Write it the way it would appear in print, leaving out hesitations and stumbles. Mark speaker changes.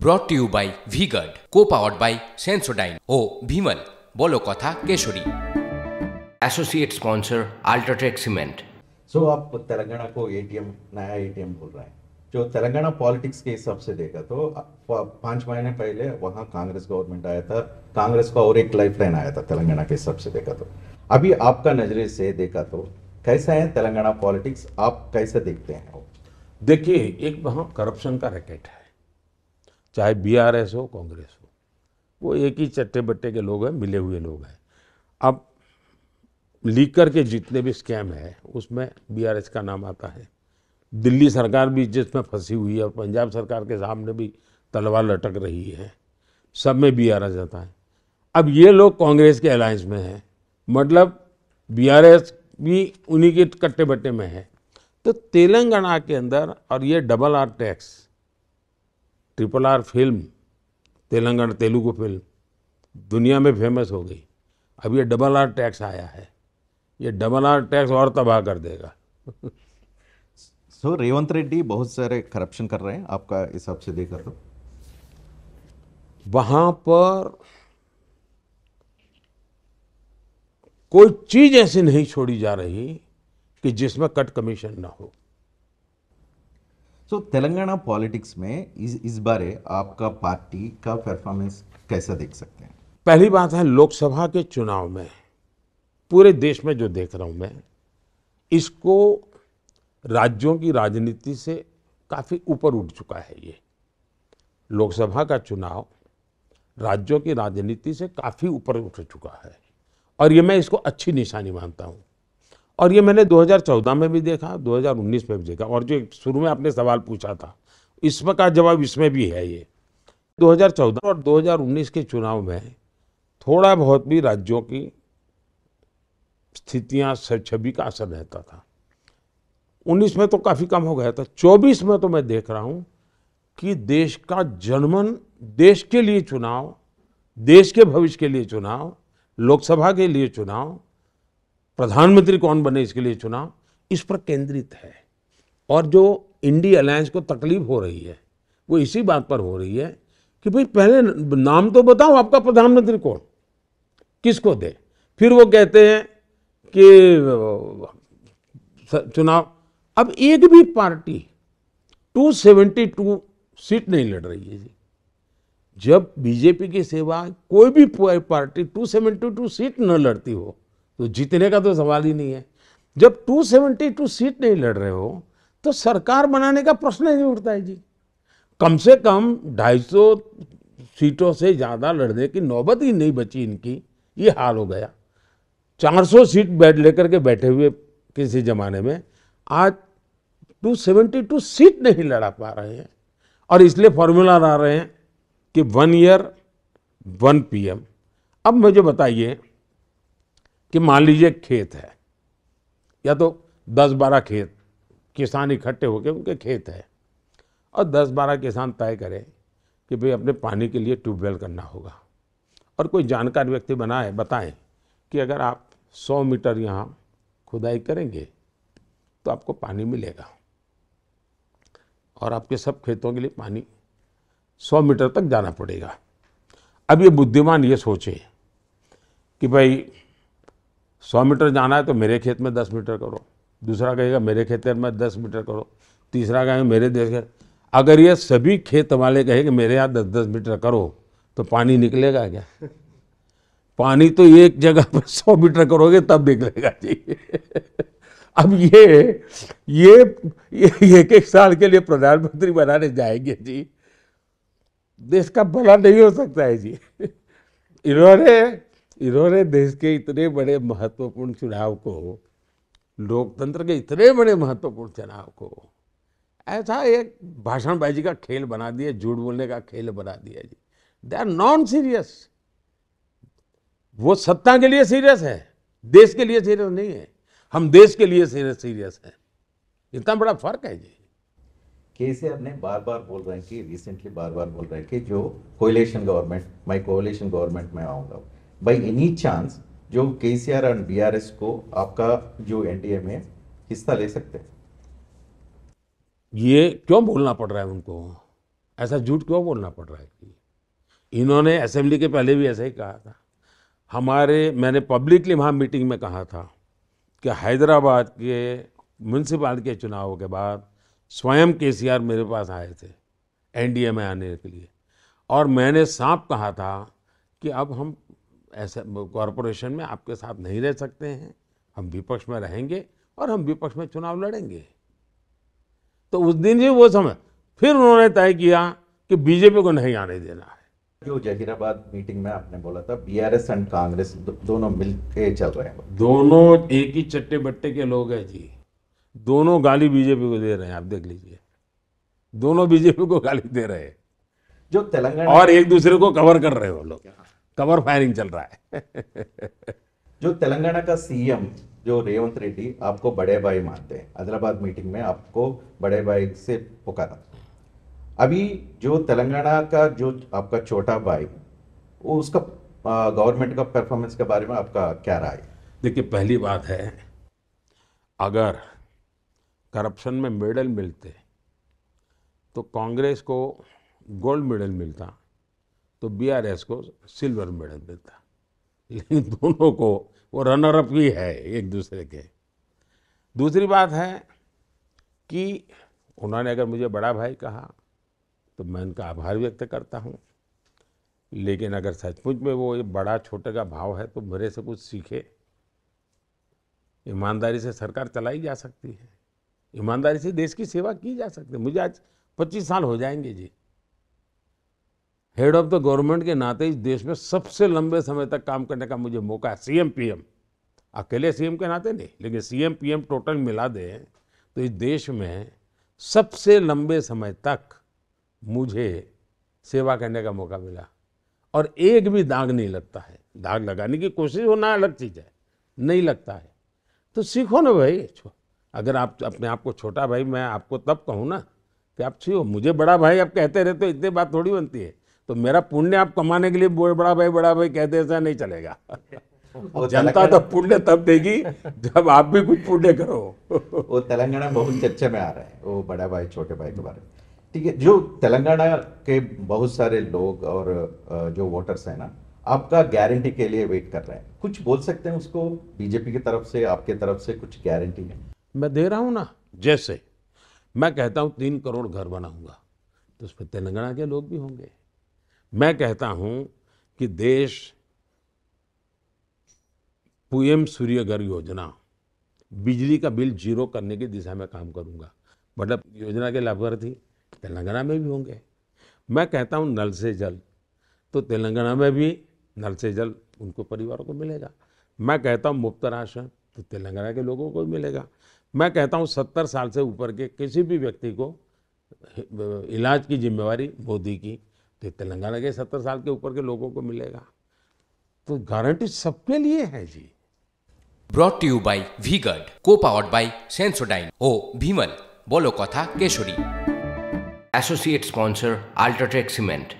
Speaker 1: brought to you by VGUD, co-powered by Sensodyne o Bhimal, Bolo Katha Kesari. Associate sponsor UltraTech cement.
Speaker 2: So आप तेलंगाना को ATM नया ATM बोल रहे हैं। जो तेलंगाना पॉलिटिक्स के हिसाब से देखा तो 5 महीने पहले वहाँ कांग्रेस गवर्नमेंट आया था, कांग्रेस का और एक लाइफलाइन आया था तेलंगाना के हिसाब से देखा तो। अभी आपका नजरिए से देखा तो कैसा है तेलंगाना पॉलिटिक्स, आप कैसे देखते हैं?
Speaker 3: देखिए, एक वहाँ करप्शन का रैकेट है, चाहे बीआरएस हो कांग्रेस हो, वो एक ही चट्टे बट्टे के लोग हैं, मिले हुए लोग हैं। अब लीकर के जितने भी स्कैम है उसमें बीआरएस का नाम आता है, दिल्ली सरकार भी जिसमें फंसी हुई है और पंजाब सरकार के सामने भी तलवार लटक रही है, सब में बीआरएस आता है। अब ये लोग कांग्रेस के अलायंस में हैं, मतलब बीआरएस भी उन्हीं के कट्टे बट्टे में है। तो तेलंगाना के अंदर, और ये double R tax, triple R film, Telangana Telugu film दुनिया में फेमस हो गई। अब ये डबल आर टैक्स आया है, ये डबल आर टैक्स और तबाह कर देगा।
Speaker 2: सो रेवंत रेड्डी बहुत सारे करप्शन कर रहे हैं, आपका हिसाब से देखा तो?
Speaker 3: वहां पर कोई चीज ऐसी नहीं छोड़ी जा रही कि जिसमें कट कमीशन ना हो।
Speaker 2: सो तेलंगाना पॉलिटिक्स में इस बारे आपका पार्टी का परफॉर्मेंस कैसा देख सकते हैं?
Speaker 3: पहली बात है, लोकसभा के चुनाव में पूरे देश में जो देख रहा हूं मैं, इसको राज्यों की राजनीति से काफी ऊपर उठ चुका है। ये लोकसभा का चुनाव राज्यों की राजनीति से काफी ऊपर उठ चुका है, और ये मैं इसको अच्छी निशानी मानता हूं। और ये मैंने 2014 में भी देखा, 2019 में भी देखा, और जो शुरू में आपने सवाल पूछा था इसमें का जवाब इसमें भी है। ये 2014 और 2019 के चुनाव में थोड़ा बहुत भी राज्यों की स्थितियां, छवि का असर रहता था। 19 में तो काफी कम हो गया था। 24 में तो मैं देख रहा हूं कि देश का जनमन, देश के लिए चुनाव, देश के भविष्य के लिए चुनाव, लोकसभा के लिए चुनाव, प्रधानमंत्री कौन बने इसके लिए चुनाव, इस पर केंद्रित है। और जो इंडी अलायंस को तकलीफ हो रही है वो इसी बात पर हो रही है कि भाई पहले नाम तो बताओ आपका प्रधानमंत्री कौन, किसको दे। फिर वो कहते हैं कि चुनाव, अब एक भी पार्टी 272 सीट नहीं लड़ रही है जी। जब बीजेपी की सेवा कोई भी पार्टी 272 सीट न लड़ती हो तो जीतने का तो सवाल ही नहीं है। जब 272 सीट नहीं लड़ रहे हो तो सरकार बनाने का प्रश्न ही नहीं उठता है जी। कम से कम 250 सीटों से ज्यादा लड़ने की नौबत ही नहीं बची इनकी, ये हाल हो गया। 400 सीट बैठ लेकर के बैठे हुए किसी जमाने में आज 272 सीट नहीं लड़ा पा रहे हैं, और इसलिए फॉर्मूला ला रहे हैं कि 1 ईयर 1 PM। अब मुझे बताइए कि मान लीजिए खेत है, या तो 10-12 खेत किसान इकट्ठे होकर उनके खेत है, और 10-12 किसान तय करें कि भाई अपने पानी के लिए ट्यूबवेल करना होगा, और कोई जानकार व्यक्ति बताएं कि अगर आप 100 मीटर यहाँ खुदाई करेंगे तो आपको पानी मिलेगा, और आपके सब खेतों के लिए पानी 100 मीटर तक जाना पड़ेगा। अब ये बुद्धिमान ये सोचे कि भाई 100 मीटर जाना है तो मेरे खेत में 10 मीटर करो, दूसरा कहेगा मेरे खेत में 10 मीटर करो, तीसरा कहेगा मेरे देश। अगर ये सभी खेत वाले कहेंगे मेरे यहाँ 10-10 मीटर करो तो पानी निकलेगा क्या? पानी तो एक जगह पर 100 मीटर करोगे तब निकलेगा जी। अब ये एक साल के लिए प्रधानमंत्री बनाने जाएंगे जी, देश का भला नहीं हो सकता है जी। इन्होंने देश के इतने बड़े महत्वपूर्ण चुनाव को, लोकतंत्र के इतने बड़े महत्वपूर्ण चुनाव को ऐसा एक भाषणबाजी का खेल बना दिया, झूठ बोलने का खेल बना दिया जी। They are non serious. वो सत्ता के लिए सीरियस है, देश के लिए सीरियस नहीं है। हम देश के लिए सीरियस है, इतना बड़ा फर्क है जी।
Speaker 2: केसीआर ने बार बार बोल रहे हैं कि रिसेंटली बार बार बोल रहे हैं कि जो कोलिशन गवर्नमेंट, मैं कोलिशन गवर्नमेंट में आऊंगा। बाय एनी चांस जो केसीआर और बीआरएस को आपका जो एनडीए में हिस्सा ले सकते हैं?
Speaker 3: ये क्यों बोलना पड़ रहा है उनको? ऐसा झूठ क्यों बोलना पड़ रहा है? इन्होंने असेंबली के पहले भी ऐसा ही कहा था। मैंने पब्लिकली वहाँ मीटिंग में कहा था कि हैदराबाद के म्यूनसिपालिटी के चुनाव के बाद स्वयं केसीआर मेरे पास आए थे एनडीए में आने के लिए, और मैंने साफ कहा था कि अब हम ऐसे कॉरपोरेशन में आपके साथ नहीं रह सकते हैं, हम विपक्ष में रहेंगे और हम विपक्ष में चुनाव लड़ेंगे। तो उस दिन ही वो समय फिर उन्होंने तय किया कि बीजेपी को नहीं आने देना है।
Speaker 2: जो जहीराबाद मीटिंग में आपने बोला था बीआरएस एंड कांग्रेस दोनों मिलके चल रहे हैं,
Speaker 3: दोनों एक ही चट्टे बट्टे के लोग हैं जी। दोनों गाली बीजेपी को दे रहे हैं, आप देख लीजिए, दोनों बीजेपी को गाली दे रहे हैं
Speaker 2: जो तेलंगाना
Speaker 3: और एक दूसरे को कवर कर रहे हो लोग, कवर फायरिंग चल रहा है।
Speaker 2: जो तेलंगाना का सीएम जो रेवंत रेड्डी आपको बड़े भाई मानते हैं, हैदराबाद मीटिंग में आपको बड़े भाई से पुकारा। अभी जो तेलंगाना का जो आपका छोटा भाई, वो उसका गवर्नमेंट का परफॉर्मेंस के बारे में आपका क्या राय?
Speaker 3: देखिए, पहली बात है, अगर करप्शन में मेडल मिलते तो कांग्रेस को गोल्ड मेडल मिलता, तो बीआरएस को सिल्वर मेडल मिलता, लेकिन दोनों को वो रनर अप ही है एक दूसरे के। दूसरी बात है कि उन्होंने अगर मुझे बड़ा भाई कहा तो मैं उनका आभार व्यक्त करता हूँ, लेकिन अगर सचमुच में वो ये बड़ा छोटे का भाव है तो मेरे से कुछ सीखे। ईमानदारी से सरकार चलाई जा सकती है, ईमानदारी से देश की सेवा की जा सकती है। मुझे आज 25 साल हो जाएंगे जी। हेड ऑफ द गवर्नमेंट के नाते इस देश में सबसे लंबे समय तक काम करने का मुझे मौका है। सीएम पीएम, अकेले सीएम के नाते नहीं, लेकिन सीएम पीएम टोटल मिला दे तो इस देश में सबसे लंबे समय तक मुझे सेवा करने का मौका मिला और एक भी दाग नहीं लगता है। दाग लगाने की कोशिश होना अलग चीज़ है, नहीं लगता है तो सीखो ना भाई। अगर आप अपने आप को छोटा भाई, मैं आपको तब कहूँ ना कि आप सीखो। मुझे बड़ा भाई आप कहते रहते, इतनी बात थोड़ी बनती है। तो मेरा पुण्य आप कमाने के लिए बड़ा भाई कहते, ऐसा नहीं चलेगा। जनता तो पुण्य तब देगी जब आप भी कुछ पुण्य करो।
Speaker 2: वो तेलंगाना बहुत चर्चे में आ रहा है, वो बड़ा भाई छोटे भाई के बारे में। ठीक है, जो तेलंगाना के बहुत सारे लोग और जो वोटर्स हैं ना, आपका गारंटी के लिए वेट कर रहे हैं, कुछ बोल सकते हैं उसको? बीजेपी की तरफ से, आपके तरफ से कुछ गारंटी है?
Speaker 3: मैं दे रहा हूं ना। जैसे मैं कहता हूं 3 करोड़ घर बनाऊंगा, तो उसमें तेलंगाना के लोग भी होंगे। मैं कहता हूं कि देश पीएम सूर्य घर योजना, बिजली का बिल 0 करने की दिशा में काम करूंगा। मतलब योजना के लाभार्थी तेलंगाना में भी होंगे। मैं कहता हूं नल से जल, तो तेलंगाना में भी नल से जल उनको परिवारों को मिलेगा। मैं कहता हूं मुफ्त राशन, तो तेलंगाना के लोगों को मिलेगा। मैं कहता हूं 70 साल से ऊपर के किसी भी व्यक्ति को इलाज की जिम्मेवारी मोदी की, तो तेलंगाना के 70 साल के ऊपर के लोगों को मिलेगा। तो गारंटी सबके लिए है जी।
Speaker 1: Brought to you by V-Guard, co-powered by Sensodyne ओ भीमल, Bolo Katha Kesari. Associate sponsor UltraTech cement.